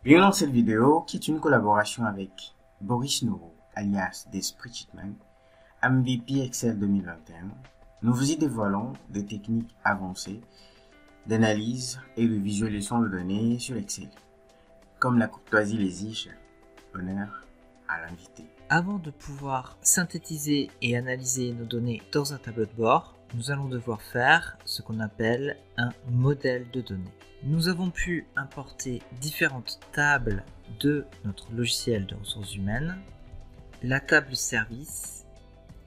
Bienvenue dans cette vidéo qui est une collaboration avec Boris Nouro, alias des Spreadsheetman, MVP Excel 2021. Nous vous y dévoilons des techniques avancées d'analyse et de visualisation de données sur Excel. Comme la courtoisie l'exige, honneur à l'invité. Avant de pouvoir synthétiser et analyser nos données dans un tableau de bord, nous allons devoir faire ce qu'on appelle un modèle de données. Nous avons pu importer différentes tables de notre logiciel de ressources humaines. La table service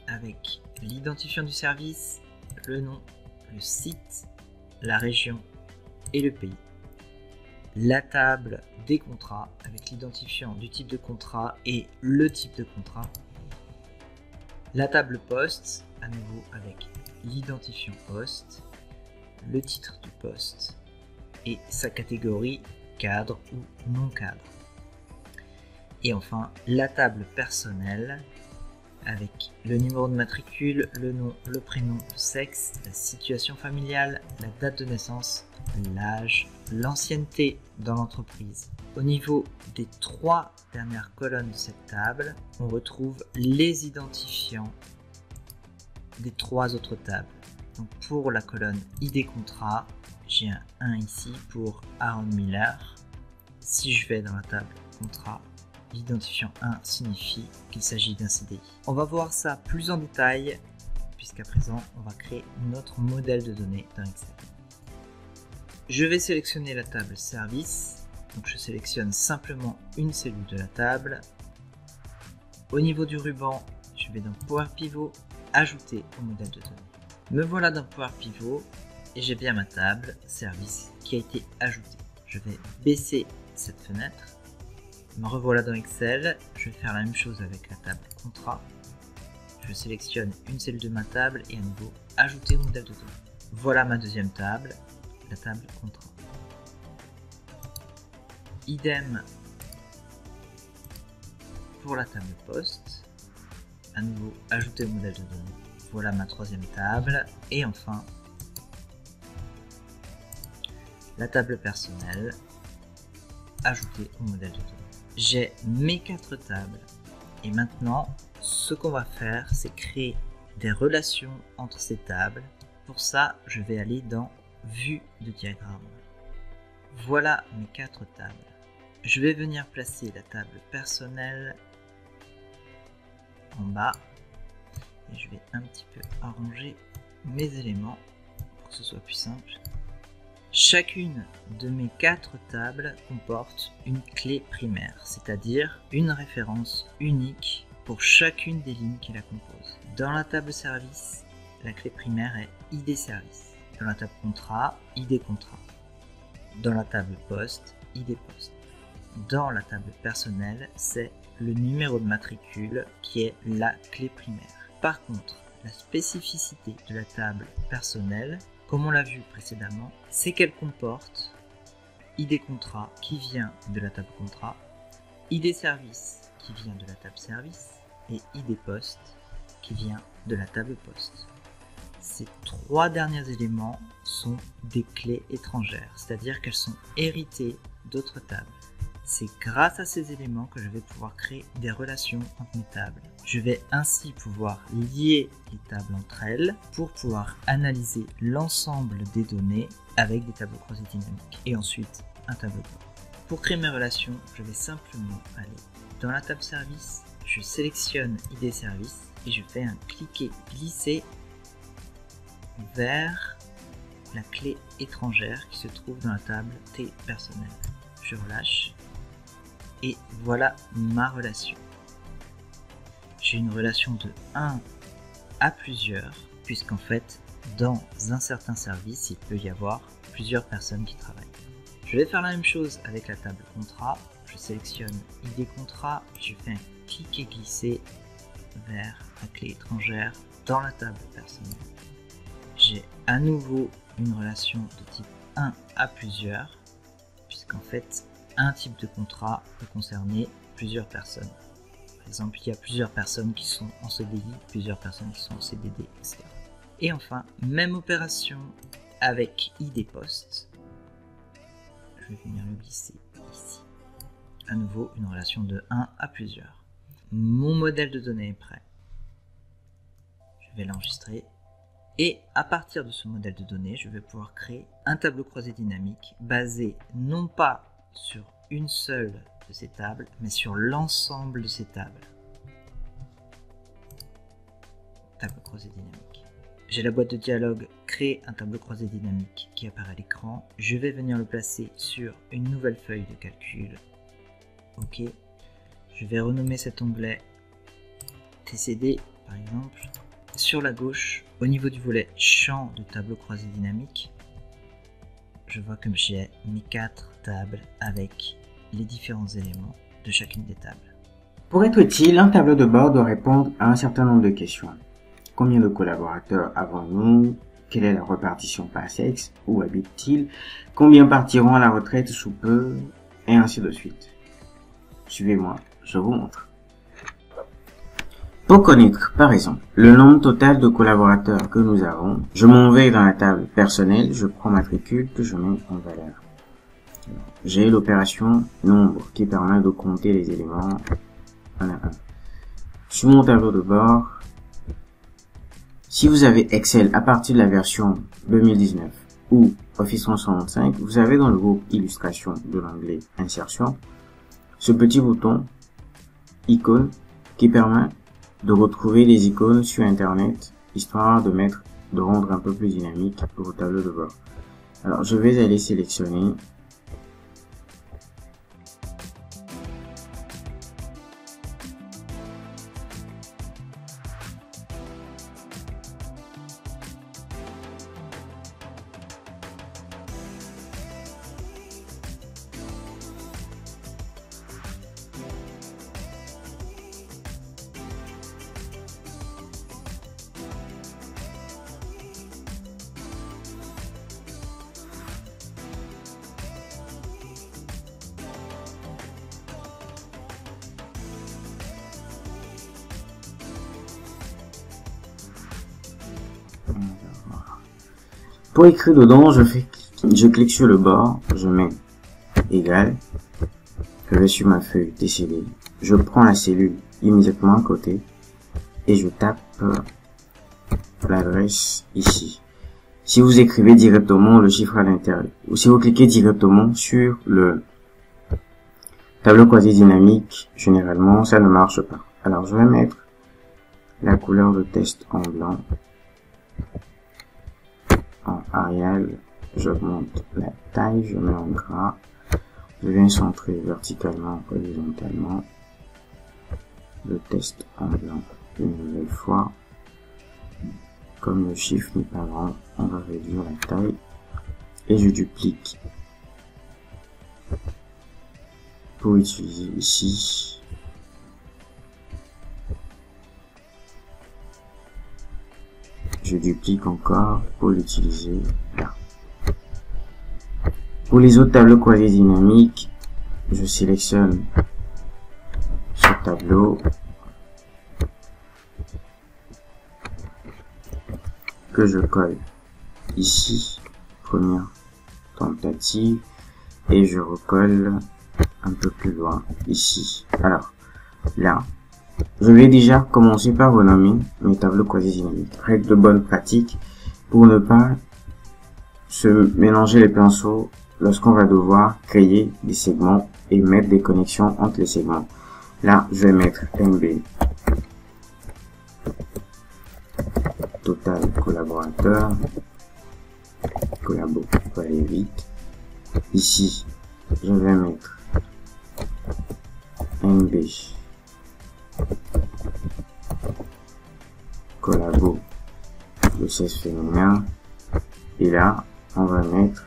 avec l'identifiant du service, le nom, le site, la région et le pays. La table des contrats avec l'identifiant du type de contrat et le type de contrat. La table poste, à nouveau avec l'identifiant poste, le titre du poste et sa catégorie cadre ou non cadre. Et enfin, la table personnelle avec le numéro de matricule, le nom, le prénom, le sexe, la situation familiale, la date de naissance, l'âge, l'ancienneté dans l'entreprise. Au niveau des 3 dernières colonnes de cette table, on retrouve les identifiants des 3 autres tables. Donc pour la colonne ID contrat, j'ai un 1 ici pour Aaron Miller. Si je vais dans la table contrat, l'identifiant 1 signifie qu'il s'agit d'un CDI. On va voir ça plus en détail, puisqu'à présent, on va créer notre modèle de données dans Excel. Je vais sélectionner la table service. Donc je sélectionne simplement une cellule de la table. Au niveau du ruban, je vais dans Power Pivot, ajouter au modèle de données. Me voilà dans Power Pivot et j'ai bien ma table service qui a été ajoutée. Je vais baisser cette fenêtre. Me revoilà dans Excel, je vais faire la même chose avec la table contrat. Je sélectionne une cellule de ma table et à nouveau ajouter au modèle de données. Voilà ma deuxième table, la table contrat. Idem pour la table poste, à nouveau ajouter au modèle de données. Voilà ma troisième table et enfin la table personnelle, ajouter au modèle de données. J'ai mes 4 tables et maintenant ce qu'on va faire c'est créer des relations entre ces tables. Pour ça je vais aller dans vue de diagramme. Voilà mes 4 tables. Je vais venir placer la table personnelle en bas et je vais un petit peu arranger mes éléments pour que ce soit plus simple. Chacune de mes 4 tables comporte une clé primaire, c'est-à-dire une référence unique pour chacune des lignes qui la composent. Dans la table service, la clé primaire est ID service. Dans la table contrat, ID contrat. Dans la table poste, ID poste. Dans la table personnelle, c'est le numéro de matricule qui est la clé primaire. Par contre, la spécificité de la table personnelle, comme on l'a vu précédemment, c'est qu'elle comporte ID contrat qui vient de la table contrat, ID service qui vient de la table service et ID poste qui vient de la table poste. Ces 3 derniers éléments sont des clés étrangères, c'est-à-dire qu'elles sont héritées d'autres tables. C'est grâce à ces éléments que je vais pouvoir créer des relations entre mes tables. Je vais ainsi pouvoir lier les tables entre elles pour pouvoir analyser l'ensemble des données avec des tableaux croisés dynamiques et ensuite un tableau de bord. Pour créer mes relations, je vais simplement aller dans la table service, je sélectionne ID service et je fais un cliquer-glisser vers la clé étrangère qui se trouve dans la table T personnelle. Je relâche. Et voilà ma relation. J'ai une relation de 1 à plusieurs, puisqu'en fait, dans un certain service, il peut y avoir plusieurs personnes qui travaillent. Je vais faire la même chose avec la table contrat. Je sélectionne ID contrat, je fais un cliquer-glisser vers la clé étrangère dans la table personnelle. J'ai à nouveau une relation de type 1 à plusieurs, puisqu'en fait, un type de contrat peut concerner plusieurs personnes. Par exemple, il y a plusieurs personnes qui sont en CDI, plusieurs personnes qui sont en CDD, etc. Et enfin, même opération avec ID poste. Je vais venir le glisser ici. à nouveau une relation de 1 à plusieurs. Mon modèle de données est prêt. Je vais l'enregistrer. Et à partir de ce modèle de données, je vais pouvoir créer un tableau croisé dynamique basé non pas sur une seule de ces tables, mais sur l'ensemble de ces tables. Tableau croisé dynamique. J'ai la boîte de dialogue créer un tableau croisé dynamique qui apparaît à l'écran. Je vais venir le placer sur une nouvelle feuille de calcul. OK. Je vais renommer cet onglet TCD par exemple. Sur la gauche, au niveau du volet champ de tableau croisé dynamique, je vois que j'ai mis 4 tables avec les différents éléments de chacune des tables. Pour être utile, un tableau de bord doit répondre à un certain nombre de questions. Combien de collaborateurs avons-nous? Quelle est la répartition par sexe? Où habitent-ils? Combien partiront à la retraite sous peu? Et ainsi de suite. Suivez-moi, je vous montre. Pour connaître, par exemple, le nombre total de collaborateurs que nous avons, je m'en vais dans la table personnelle, je prends matricule que je mets en valeur. J'ai l'opération nombre qui permet de compter les éléments un à un. Sur mon tableau de bord, si vous avez Excel à partir de la version 2019 ou Office 365, vous avez dans le groupe illustration de l'onglet insertion, ce petit bouton icône qui permet de retrouver les icônes sur internet, histoire de rendre un peu plus dynamique vos tableaux de bord. Alors je vais aller sélectionner pour écrire dedans, je clique sur le bord, je mets égal, je vais sur ma feuille TCD, je prends la cellule immédiatement à côté et je tape l'adresse ici. Si vous écrivez directement le chiffre à l'intérieur, ou si vous cliquez directement sur le tableau croisé dynamique, généralement ça ne marche pas. Alors je vais mettre la couleur de test en blanc. En Arial, j'augmente la taille, je mets en gras, je viens centrer verticalement, horizontalement, le test en blanc une nouvelle fois. Comme le chiffre n'est pas grand, on va réduire la taille et je duplique pour utiliser ici. Je duplique encore pour l'utiliser là. Pour les autres tableaux croisés dynamiques, je sélectionne ce tableau que je colle ici, première tentative, et je recolle un peu plus loin ici. Alors là, je vais déjà commencer par renommer mes tableaux croisés dynamiques. Règle de bonne pratique pour ne pas se mélanger les pinceaux lorsqu'on va devoir créer des segments et mettre des connexions entre les segments. Là, je vais mettre MB total collaborateur, collabo pour aller vite. Ici, je vais mettre MB collabo le sexe féminin, et là on va mettre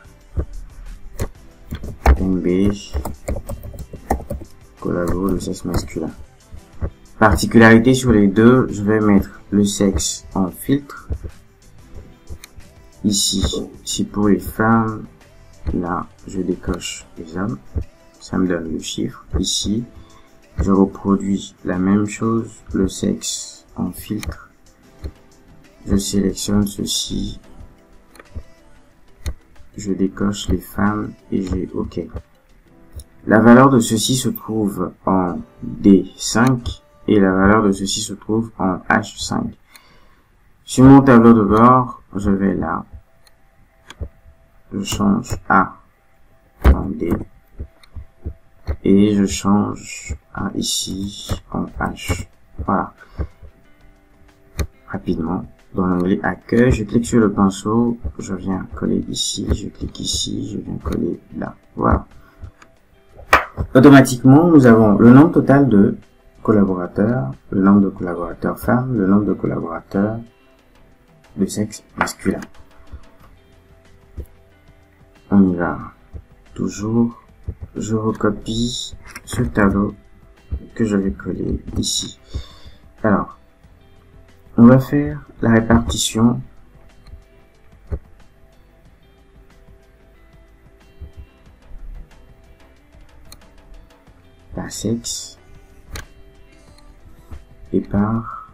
MB collabo le sexe masculin. Particularité sur les deux, je vais mettre le sexe en filtre. Ici, si pour les femmes, là je décoche les hommes, ça me donne le chiffre. Ici, je reproduis la même chose, le sexe en filtre. Je sélectionne ceci, je décoche les femmes et j'ai OK. la valeur de ceci se trouve en D5 et la valeur de ceci se trouve en H5. Sur mon tableau de bord, je vais là, je change A en D et je change A ici en H. Voilà. Rapidement, dans l'onglet Accueil, je clique sur le pinceau, je viens coller ici, je clique ici, je viens coller là. Voilà. Automatiquement, nous avons le nombre total de collaborateurs, le nombre de collaborateurs femmes, le nombre de collaborateurs de sexe masculin. On y va. Toujours, je recopie ce tableau que je vais coller ici. Alors, on va faire la répartition par sexe et par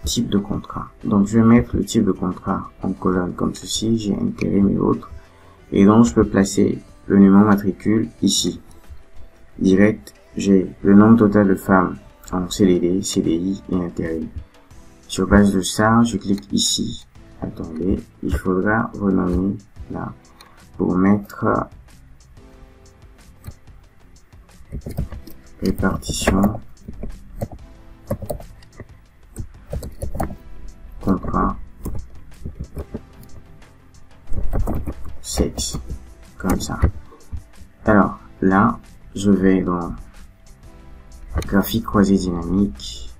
type de contrat. Donc je vais mettre le type de contrat en colonne comme ceci, j'ai intérim et autres, et donc je peux placer le numéro matricule ici. Direct, j'ai le nombre total de femmes en CDD, CDI et intérim. Sur base de ça, je clique ici. Attendez, il faudra renommer là pour mettre répartition contrat sexe, comme ça. Alors là, je vais dans graphique croisé dynamique,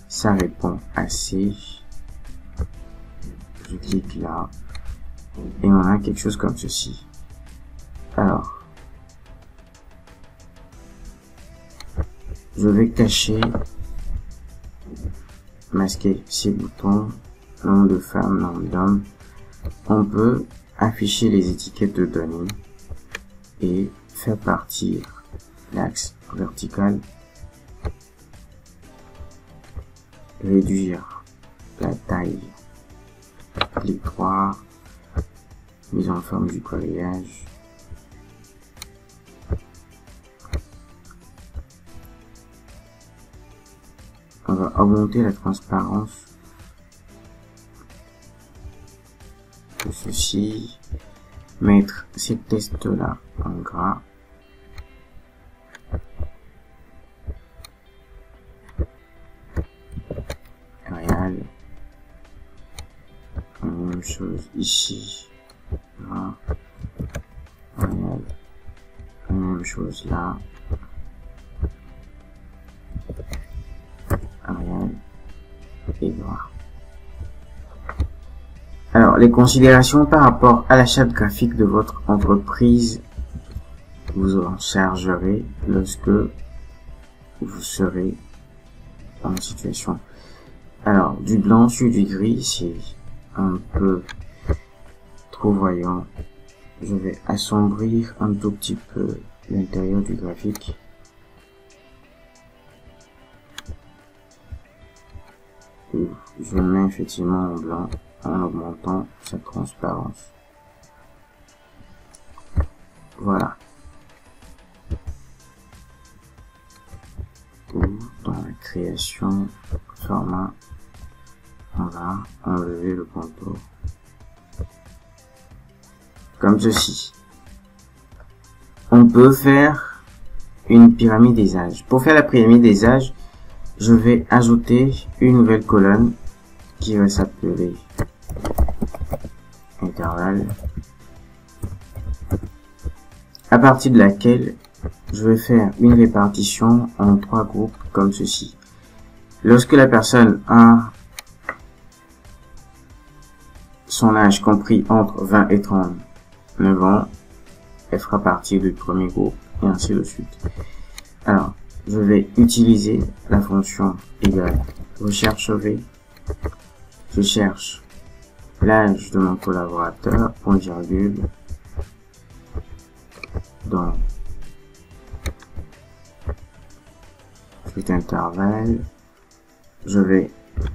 ça répond à C, je clique là et on a quelque chose comme ceci. Alors je vais cacher, masquer ces boutons, nombre de femmes, nombre d'hommes. On peut afficher les étiquettes de données et faire partir l'axe vertical, réduire la taille, clic droit, mise en forme du coloriage, on va augmenter la transparence de ceci, mettre ces tests là en gras, Arial, la même chose ici, là, Arial, la même chose là, Arial et gras. Alors, les considérations par rapport à la charte graphique de votre entreprise, vous en chargerez lorsque vous serez en situation. Alors, du blanc sur du gris, c'est un peu trop voyant. Je vais assombrir un tout petit peu l'intérieur du graphique. Et je mets effectivement en blanc en augmentant sa transparence. Voilà. Ou dans la création format, on va enlever le contour comme ceci. On peut faire une pyramide des âges. Pour faire la pyramide des âges, je vais ajouter une nouvelle colonne qui va s'appeler intervalle, à partir de laquelle je vais faire une répartition en 3 groupes comme ceci. Lorsque la personne a son âge compris entre 20 et 39 ans, elle fera partie du premier groupe et ainsi de suite. Alors, je vais utiliser la fonction égale recherche V. Je cherche l'âge de mon collaborateur, point virgule, dans cet intervalle. Je vais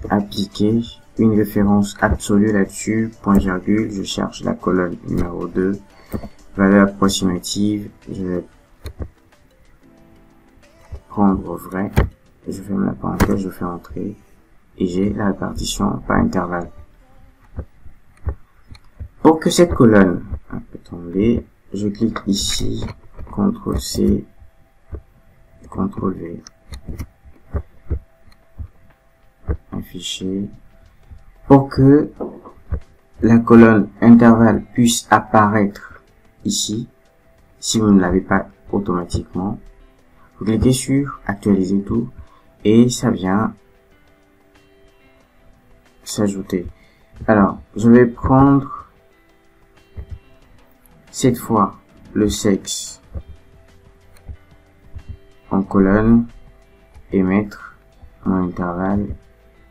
appliquer une référence absolue là-dessus, point virgule, je cherche la colonne numéro 2, valeur approximative, je vais prendre vrai, je ferme la parenthèse, je fais entrer, et j'ai la répartition par intervalle. Pour que cette colonne peut tomber, je clique ici, CTRL-C, CTRL-V. Afficher. Pour que la colonne intervalle puisse apparaître ici, si vous ne l'avez pas automatiquement, vous cliquez sur actualiser tout et ça vient s'ajouter. Alors, je vais prendre cette fois le sexe en colonne et mettre mon intervalle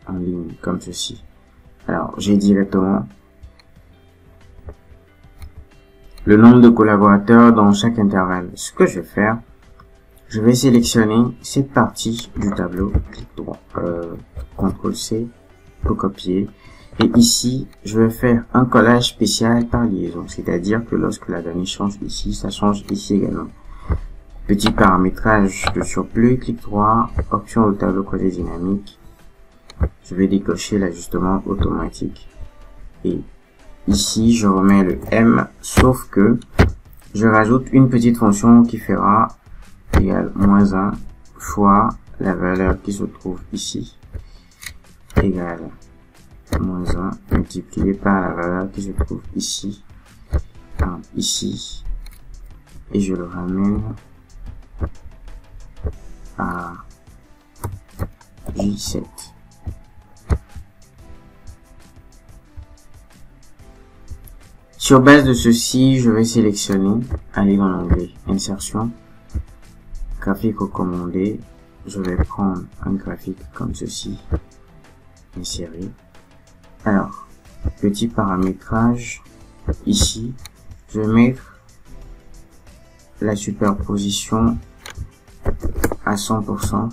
en ligne comme ceci. Alors, j'ai directement le nombre de collaborateurs dans chaque intervalle. Ce que je vais faire, je vais sélectionner cette partie du tableau, clic droit, CTRL-C pour copier. Et ici, je vais faire un collage spécial par liaison, c'est-à-dire que lorsque la donnée change ici, ça change ici également. Petit paramétrage de surplus, clic droit, option au tableau croisé dynamique. Je vais décocher l'ajustement automatique. Et ici, je remets le M, sauf que je rajoute une petite fonction qui fera égal -1 fois la valeur qui se trouve ici, égale -1 multiplié par la valeur qui se trouve ici, ici, et je le ramène à J7. Sur base de ceci, je vais sélectionner, aller dans l'onglet Insertion, graphique recommandé. Je vais prendre un graphique comme ceci, insérer. Alors, petit paramétrage, ici, je vais mettre la superposition à 100%.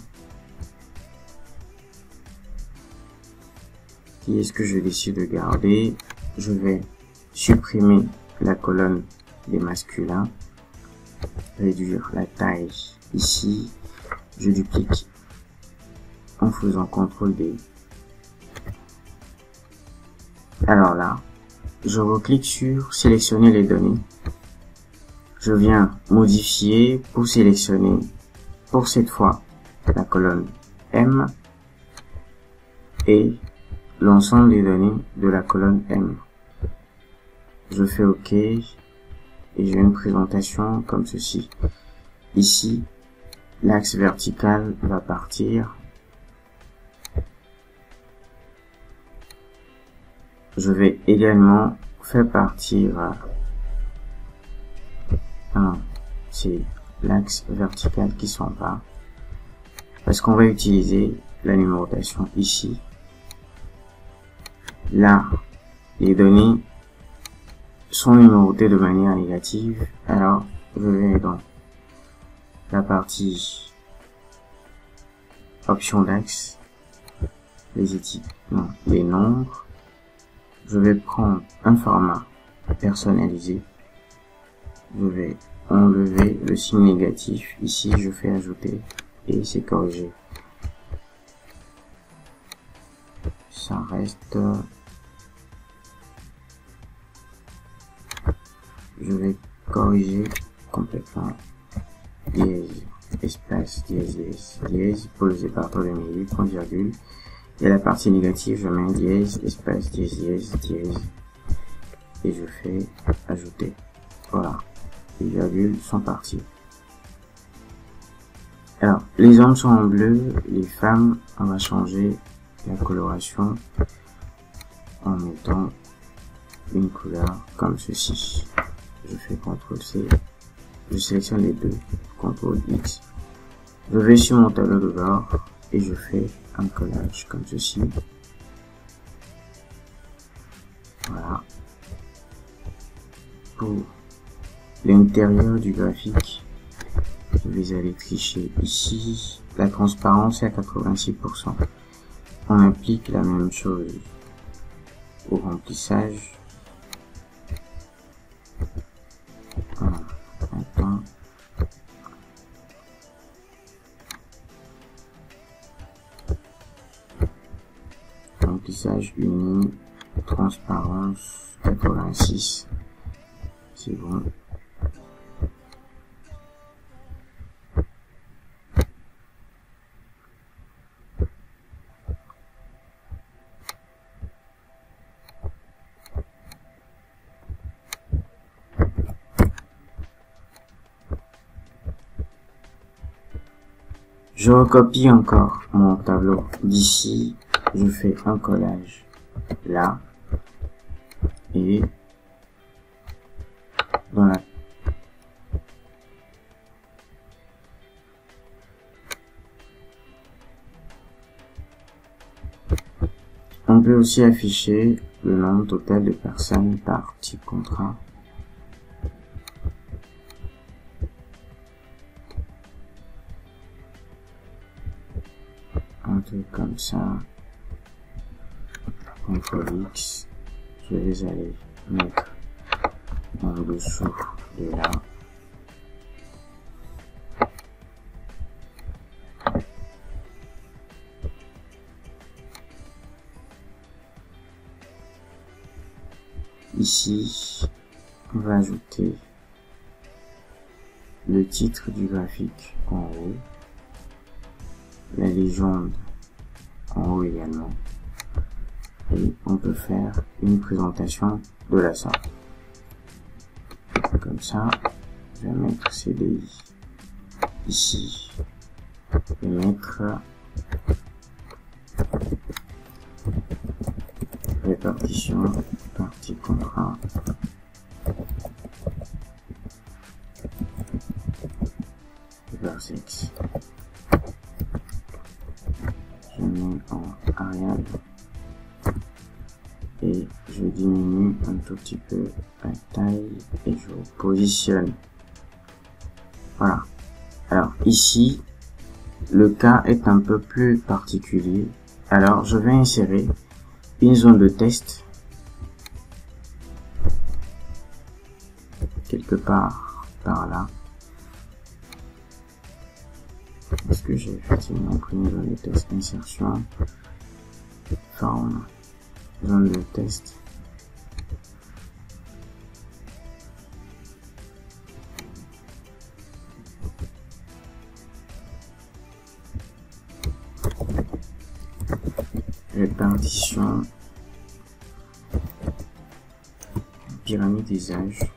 Qui est-ce que je décide de garder? Je vais supprimer la colonne des masculins, réduire la taille ici, je duplique en faisant CTRL-D. Alors là, je reclique sur sélectionner les données. Je viens modifier pour sélectionner, pour cette fois, la colonne M et l'ensemble des données de la colonne M. Je fais OK et j'ai une présentation comme ceci. Ici, l'axe vertical va partir. Je vais également faire partir c'est l'axe vertical qui s'en va, parce qu'on va utiliser la numérotation ici. Là, les données sont numérotées de manière négative, alors je vais dans la partie option d'axe, les nombres. Je vais prendre un format personnalisé. Je vais enlever le signe négatif. Ici, je fais ajouter et c'est corrigé. Ça reste. Je vais corriger complètement. Dièse, espace, dièse, pour le séparateur de milieu, point virgule. Et la partie négative, je mets dièse, espace, dièse, et je fais ajouter. Voilà. Les virgules sont parties. Alors, les hommes sont en bleu, les femmes, on va changer la coloration en mettant une couleur comme ceci. Je fais CTRL-C, je sélectionne les deux, CTRL-X. Je vais sur mon tableau de bord et je fais un collage comme ceci. Voilà. Pour l'intérieur du graphique, je vais aller tricher ici. La transparence est à 86%. On applique la même chose au remplissage. partage uni, transparence 86. C'est bon. Je recopie encore mon tableau d'ici, je fais un collage là, et dans la on peut aussi afficher le nombre total de personnes par type contrat. Un truc comme ça. CTRL X. Je vais aller mettre en dessous de là. Ici, on va ajouter le titre du graphique en haut, la légende en haut également, et on peut faire une présentation de la sorte. Comme ça, je vais mettre CDI ici, je vais mettre répartition partie contrat, versex. Je mets en Arial et je diminue un tout petit peu la taille et je positionne. Voilà. Alors ici, le cas est un peu plus particulier. Alors je vais insérer une zone de test quelque part par là, parce que j'ai effectivement pris une zone de test, insertion, forme, zone de test, répartition, pyramide des âges,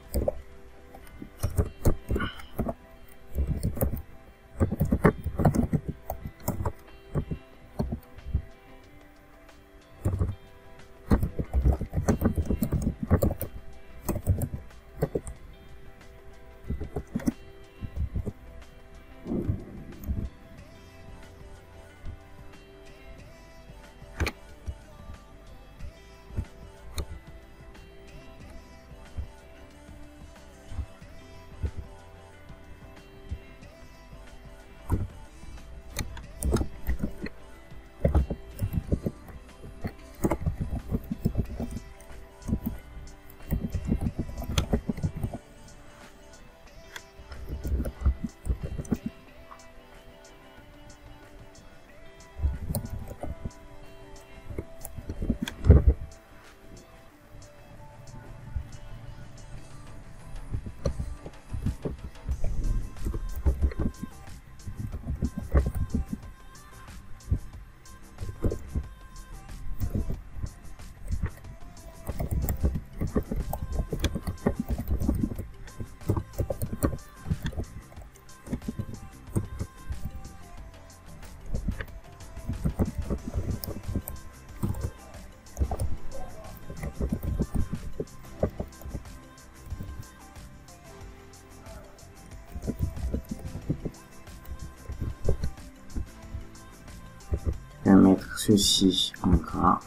je vais mettre ceci en gras,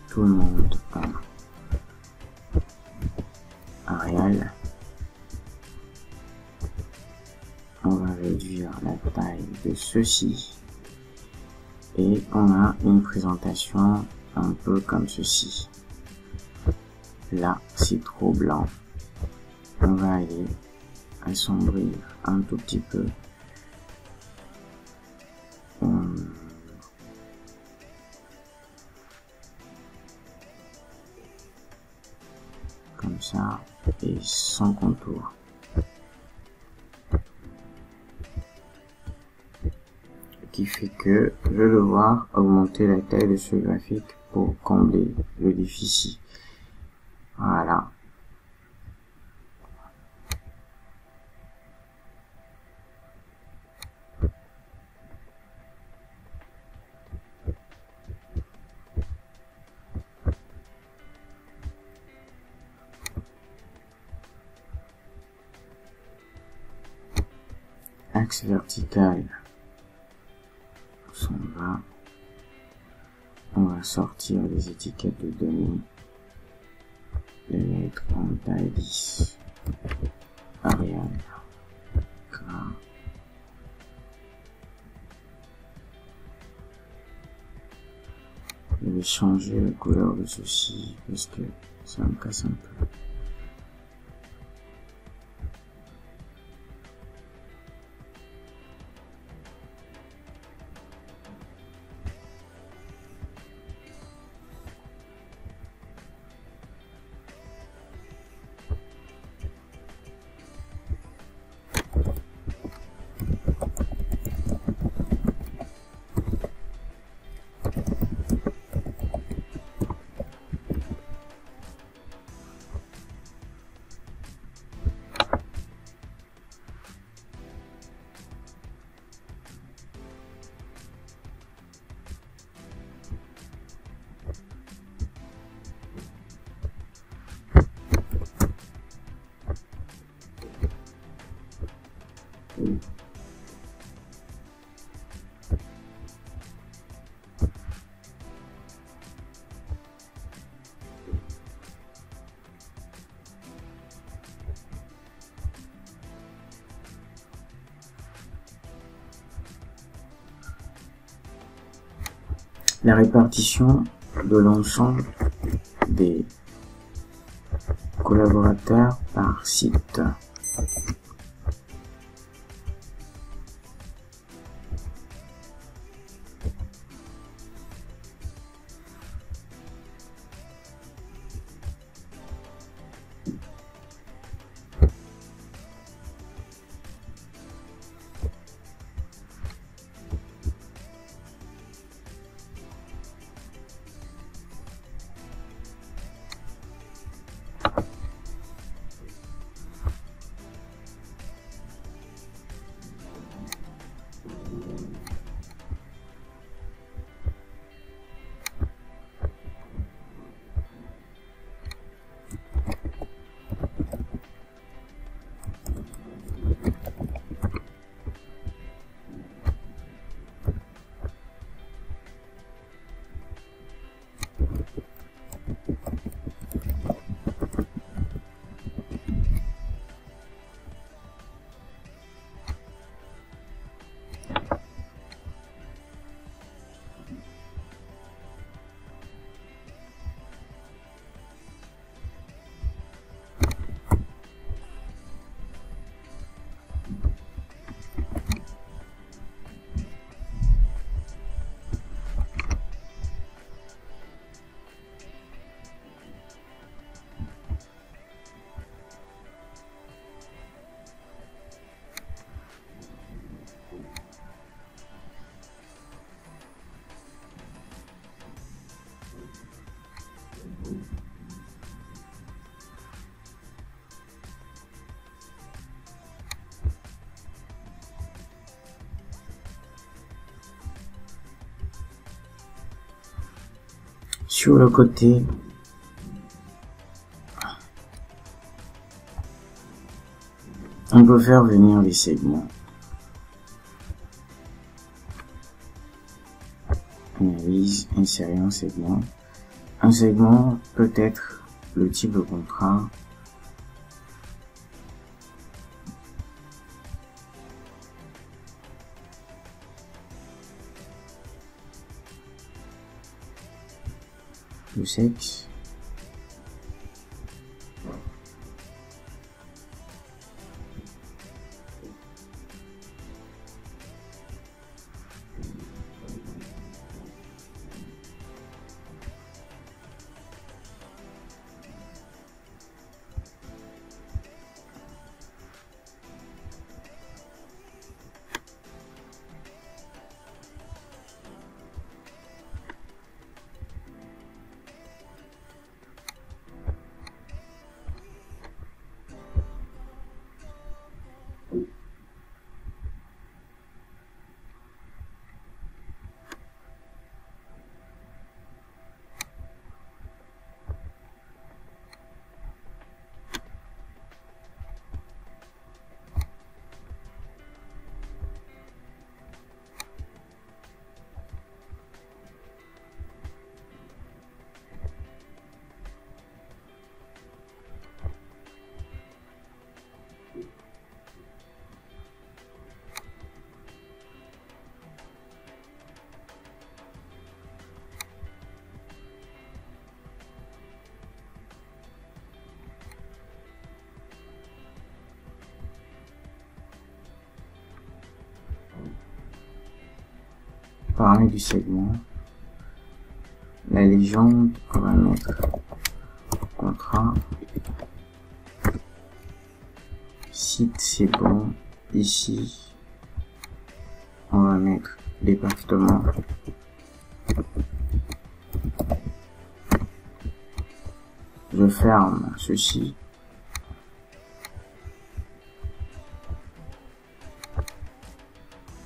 tout le monde en Arial. On va réduire la taille de ceci et on a une présentation un peu comme ceci. Là, c'est trop blanc. On va aller assombrir un tout petit peu. qui fait que je vais devoir augmenter la taille de ce graphique pour combler le déficit. Voilà. Axe vertical, on s'en va. On va sortir les étiquettes de données, les lettres en taille 10, Arial, gras. Je vais changer la couleur de ceci parce que ça me casse un peu. La répartition de l'ensemble des collaborateurs par site. Sur le côté, on peut faire venir des segments. Analyse, insérer un segment. Un segment peut être le type de contrat, le sexe, paramètres du segment. La légende, on va mettre contrat. Site, c'est bon. Ici, on va mettre département. Je ferme ceci.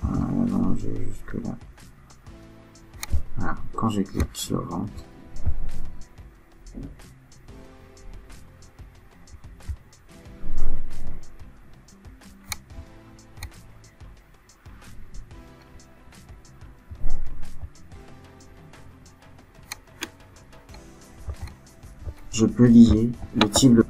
Non, je vais jusque là. Voilà. Quand je clique sur vente, je peux lier le type de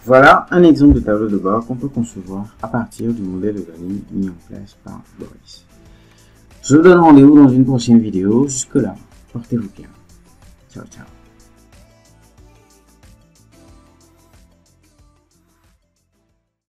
Voilà un exemple de tableau de bord qu'on peut concevoir à partir du modèle de données mis en place par Boris. Je vous donne rendez-vous dans une prochaine vidéo. Jusque là, portez-vous bien. Ciao, ciao.